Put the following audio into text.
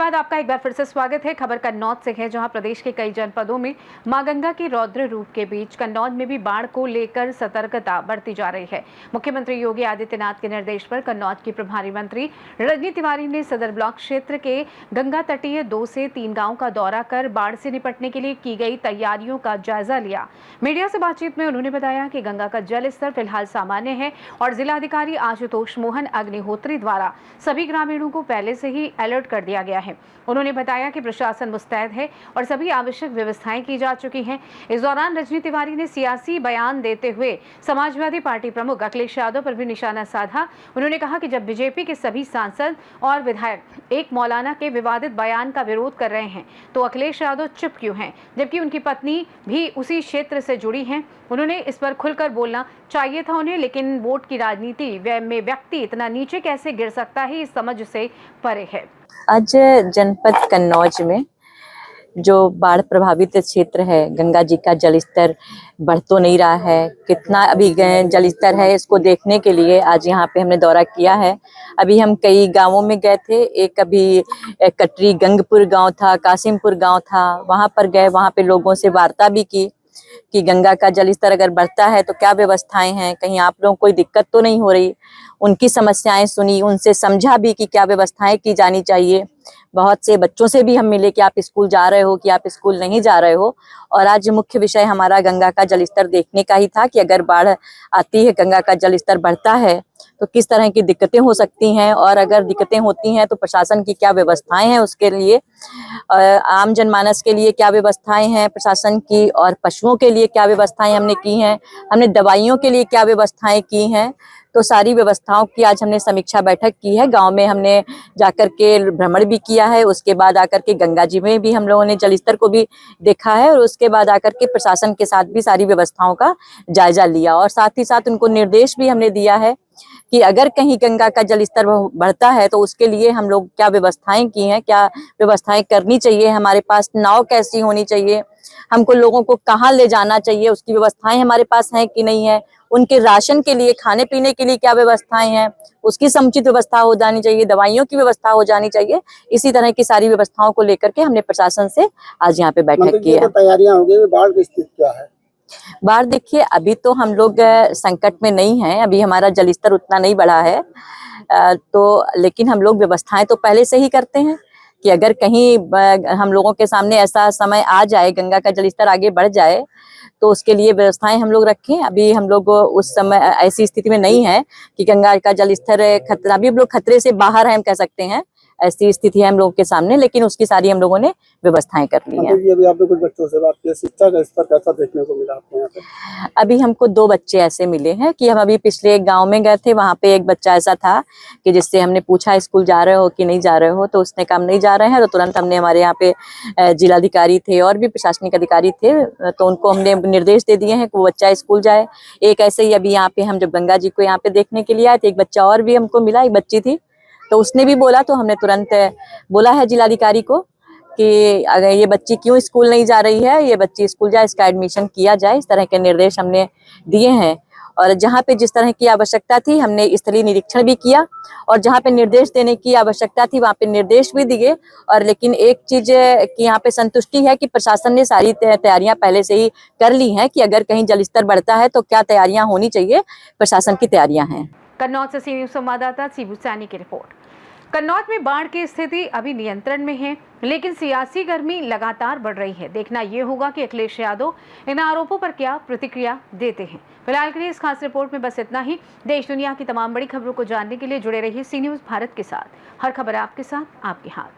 बाद आपका एक बार फिर से स्वागत है। खबर कन्नौज से है, जहां प्रदेश के कई जनपदों में मां गंगा के रौद्र रूप के बीच कन्नौज में भी बाढ़ को लेकर सतर्कता बढ़ती जा रही है। मुख्यमंत्री योगी आदित्यनाथ के निर्देश पर कन्नौज की प्रभारी मंत्री रजनी तिवारी ने सदर ब्लॉक क्षेत्र के गंगा तटीय 2 से 3 गाँव का दौरा कर बाढ़ से निपटने के लिए की गई तैयारियों का जायजा लिया। मीडिया से बातचीत में उन्होंने बताया कि गंगा का जल स्तर फिलहाल सामान्य है और जिलाधिकारी आशुतोष मोहन अग्निहोत्री द्वारा सभी ग्रामीणों को पहले से ही अलर्ट कर दिया गया है। उन्होंने बताया कि प्रशासन मुस्तैद है और सभी आवश्यक व्यवस्थाएं की जा चुकी हैं। इस दौरान रजनी तिवारी ने सियासी बयान देते हुए समाजवादी पार्टी प्रमुख अखिलेश यादव पर भी निशाना साधा। उन्होंने कहा कि जब बीजेपी के सभी सांसद और विधायक एक मौलाना के विवादित बयान का विरोध कर रहे हैं तो अखिलेश यादव चुप क्यों हैं, जबकि उनकी पत्नी भी उसी क्षेत्र से जुड़ी हैं। उन्होंने इस पर खुलकर बोलना चाहिए था उन्हें, लेकिन वोट की राजनीति में व्यक्ति इतना नीचे कैसे गिर सकता है, इस समझ से परे है। आज जनपद कन्नौज में जो बाढ़ प्रभावित क्षेत्र है, गंगा जी का जलस्तर बढ़ तो नहीं रहा है, कितना अभी जलस्तर है इसको देखने के लिए आज यहाँ पे हमने दौरा किया है। अभी हम कई गांवों में गए थे। एक अभी कटरी गंगपुर गांव था, कासिमपुर गांव था, वहां पर गए, वहां पे लोगों से वार्ता भी की कि गंगा का जलस्तर अगर बढ़ता है तो क्या व्यवस्थाएं हैं, कहीं आप लोगों को कोई दिक्कत तो नहीं हो रही। उनकी समस्याएं सुनी, उनसे समझा भी कि क्या व्यवस्थाएं की जानी चाहिए। बहुत से बच्चों से भी हम मिले कि आप स्कूल जा रहे हो कि आप स्कूल नहीं जा रहे हो। और आज मुख्य विषय हमारा गंगा का जलस्तर देखने का ही था कि अगर बाढ़ आती है, गंगा का जलस्तर बढ़ता है तो किस तरह की दिक्कतें हो सकती हैं, और अगर दिक्कतें होती हैं तो प्रशासन की क्या व्यवस्थाएं हैं उसके लिए, आम जनमानस के लिए क्या व्यवस्थाएं हैं प्रशासन की, और पशुओं के लिए क्या व्यवस्थाएं हमने की हैं, हमने दवाइयों के लिए क्या व्यवस्थाएं की हैं। तो सारी व्यवस्थाओं की आज हमने समीक्षा बैठक की है। गांव में हमने जाकर के भ्रमण भी किया है, उसके बाद आकर के गंगा जी में भी हम लोगों ने जलस्तर को भी देखा है, और उसके बाद आकर के प्रशासन के साथ भी सारी व्यवस्थाओं का जायजा लिया, और साथ ही साथ उनको निर्देश भी हमने दिया है कि अगर कहीं गंगा का जलस्तर बढ़ता है तो उसके लिए हम लोग क्या व्यवस्थाएं की हैं, क्या व्यवस्थाएं करनी चाहिए, हमारे पास नाव कैसी होनी चाहिए, हमको लोगों को कहाँ ले जाना चाहिए, उसकी व्यवस्थाएं हमारे पास हैं कि नहीं है, उनके राशन के लिए, खाने पीने के लिए क्या व्यवस्थाएं हैं, उसकी समुचित व्यवस्था हो जानी चाहिए, दवाइयों की व्यवस्था हो जानी चाहिए। इसी तरह की सारी व्यवस्थाओं को लेकर के हमने प्रशासन से आज यहाँ पे बैठक की है। तैयारियां हो गई, बाढ़ की स्थिति क्या है? बाढ़ देखिए, अभी तो हम लोग संकट में नहीं हैं, अभी हमारा जलस्तर उतना नहीं बढ़ा है, तो लेकिन हम लोग व्यवस्थाएं तो पहले से ही करते हैं कि अगर कहीं हम लोगों के सामने ऐसा समय आ जाए, गंगा का जलस्तर आगे बढ़ जाए, तो उसके लिए व्यवस्थाएं हम लोग रखें। अभी हम लोग उस समय ऐसी स्थिति में नहीं है कि गंगा का जलस्तर खतरा, अभी हम लोग खतरे से बाहर हैं, हम कह सकते हैं, ऐसी स्थिति है हम लोगों के सामने, लेकिन उसकी सारी हम लोगों ने व्यवस्थाएं कर ली हैं। अभी आपने कुछ बच्चों से बात की, शिक्षा का स्तर कैसा देखने को मिला आपको यहाँ पे? अभी हमको 2 बच्चे ऐसे मिले हैं कि हम अभी पिछले एक गांव में गए थे, वहां पे एक बच्चा ऐसा था कि जिससे हमने पूछा स्कूल जा रहे हो कि नहीं जा रहे हो, तो उसने कहा नहीं जा रहे हैं। तो तुरंत हमने, हमारे यहाँ पे जिलाधिकारी थे और भी प्रशासनिक अधिकारी थे, तो उनको हमने निर्देश दे दिए हैं कि वो बच्चा स्कूल जाए। एक ऐसे ही अभी यहाँ पे हम जब गंगा जी को यहाँ पे देखने के लिए आए थे, एक बच्चा और भी हमको मिला, एक बच्ची थी, तो उसने भी बोला, तो हमने तुरंत बोला है जिलाधिकारी को कि अगर ये बच्ची क्यों स्कूल नहीं जा रही है, ये बच्ची स्कूल जाए, इसका एडमिशन किया जाए। इस तरह के निर्देश हमने दिए हैं, और जहाँ पे जिस तरह की आवश्यकता थी हमने स्थलीय निरीक्षण भी किया, और जहाँ पे निर्देश देने की आवश्यकता थी वहाँ पे निर्देश भी दिए। और लेकिन एक चीज की यहाँ पे संतुष्टि है कि प्रशासन ने सारी तैयारियां पहले से ही कर ली हैं कि अगर कहीं जलस्तर बढ़ता है तो क्या तैयारियां होनी चाहिए, प्रशासन की तैयारियां हैं। कन्नौज से सी न्यूज संवाददाता सीबू सैनी की रिपोर्ट। कन्नौज में बाढ़ की स्थिति अभी नियंत्रण में है, लेकिन सियासी गर्मी लगातार बढ़ रही है। देखना यह होगा कि अखिलेश यादव इन आरोपों पर क्या प्रतिक्रिया देते हैं। फिलहाल के लिए इस खास रिपोर्ट में बस इतना ही। देश दुनिया की तमाम बड़ी खबरों को जानने के लिए जुड़े रहिए सी न्यूज भारत के साथ। हर खबर आपके साथ, आपके हाथ।